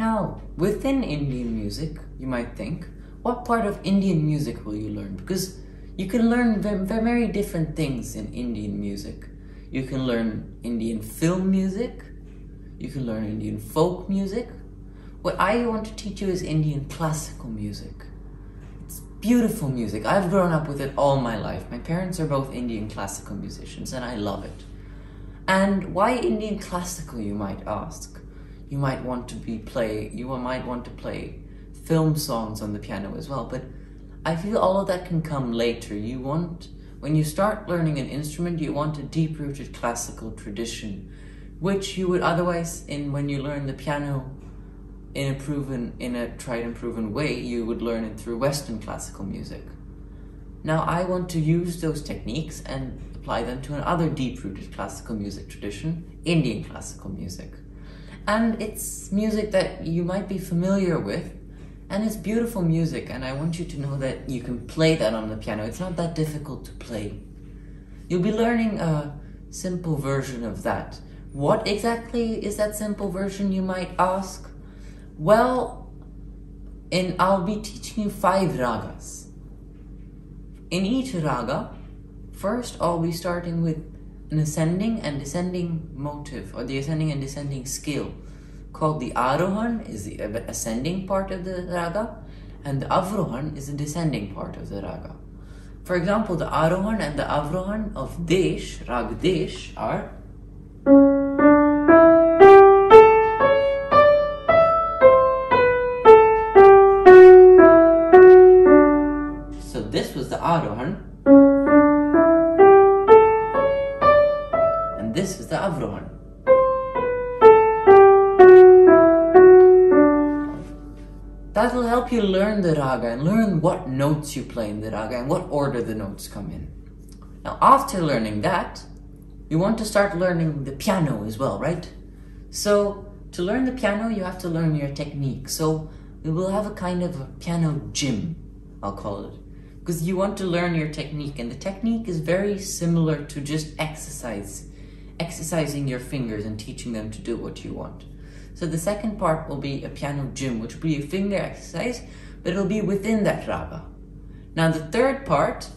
Now, within Indian music, you might think, what part of Indian music will you learn? Because you can learn very different things in Indian music. You can learn Indian film music, you can learn Indian folk music. What I want to teach you is Indian classical music. It's beautiful music. I've grown up with it all my life. My parents are both Indian classical musicians and I love it. And why Indian classical, you might ask? You might want to play film songs on the piano as well, but I feel all of that can come later. When you start learning an instrument, you want a deep-rooted classical tradition, which you would otherwise, when you learn the piano in a tried and proven way, you would learn it through Western classical music. Now, I want to use those techniques and apply them to another deep-rooted classical music tradition, Indian classical music. And it's music that you might be familiar with, and it's beautiful music, and I want you to know that you can play that on the piano. It's not that difficult to play. You'll be learning a simple version of that. What exactly is that simple version, you might ask? Well, I'll be teaching you 5 ragas. In each raga, first I'll be starting with an ascending and descending motive, or the ascending and descending scale, called the Arohan is the ascending part of the raga, and the Avrohan is the descending part of the raga. For example, the Arohan and the Avrohan of Desh, Rag Desh, are so this was the Arohan, and this is the Avrohan. That will help you learn the raga and learn what notes you play in the raga and what order the notes come in. Now, after learning that, you want to start learning the piano as well, right? So, to learn the piano, you have to learn your technique. So, we will have a kind of a piano gym, I'll call it. Because you want to learn your technique, and the technique is very similar to just exercising your fingers and teaching them to do what you want. So the second part will be a piano gym, which will be a finger exercise, but it'll be within that raga. Now the third part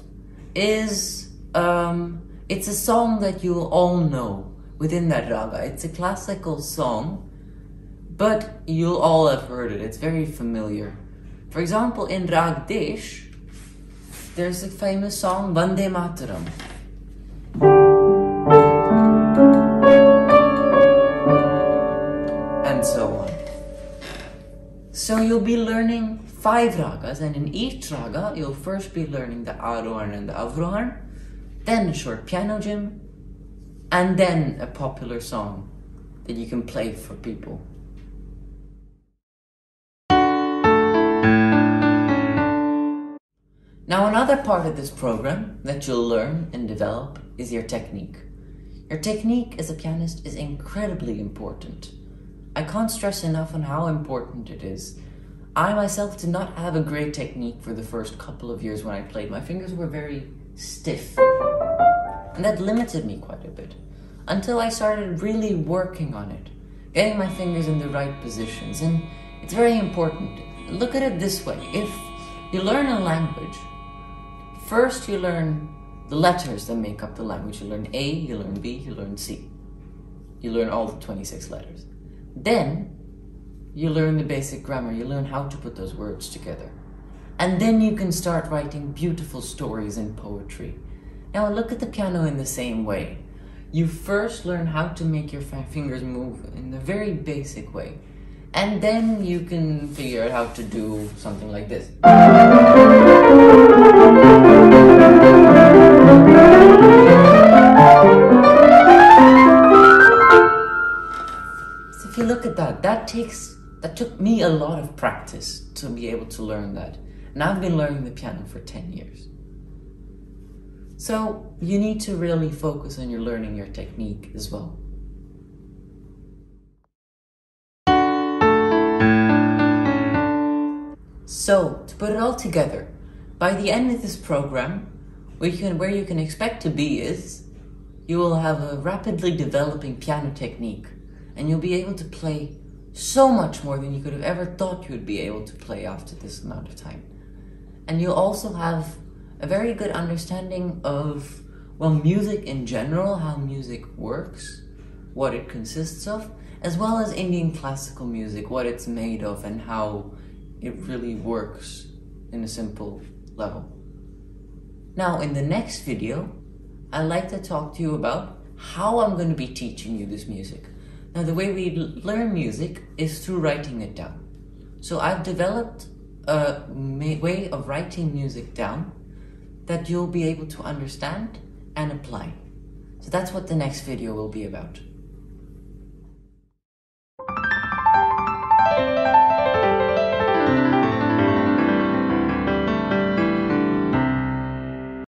is, it's a song that you'll all know within that raga. It's a classical song, but you'll all have heard it. It's very familiar. For example, in Rag Desh, there's a famous song, Vande Mataram. And so on. So you'll be learning 5 ragas, and in each raga, you'll first be learning the Arohan and the Avrohan, then a short piano gym, and then a popular song that you can play for people. Now, another part of this program that you'll learn and develop is your technique. Your technique as a pianist is incredibly important. I can't stress enough on how important it is. I myself did not have a great technique for the first couple of years when I played. My fingers were very stiff, and that limited me quite a bit, until I started really working on it, getting my fingers in the right positions. And it's very important. Look at it this way. If you learn a language, first you learn the letters that make up the language. You learn A, you learn B, you learn C. You learn all the 26 letters. Then you learn the basic grammar. You learn how to put those words together. And then you can start writing beautiful stories and poetry. Now look at the piano in the same way. You first learn how to make your fingers move in the very basic way. And then you can figure out how to do something like this. So if you look at that, that took me a lot of practice to be able to learn that. And I've been learning the piano for 10 years. So you need to really focus on your learning your technique as well. So, to put it all together, by the end of this program, where you can expect to be is, you will have a rapidly developing piano technique, and you'll be able to play so much more than you could have ever thought you would be able to play after this amount of time. And you'll also have a very good understanding of, well, music in general, how music works, what it consists of, as well as Indian classical music, what it's made of and how it really works in a simple level. Now, in the next video, I'd like to talk to you about how I'm going to be teaching you this music. Now, the way we learn music is through writing it down. So I've developed a way of writing music down that you'll be able to understand and apply. So that's what the next video will be about.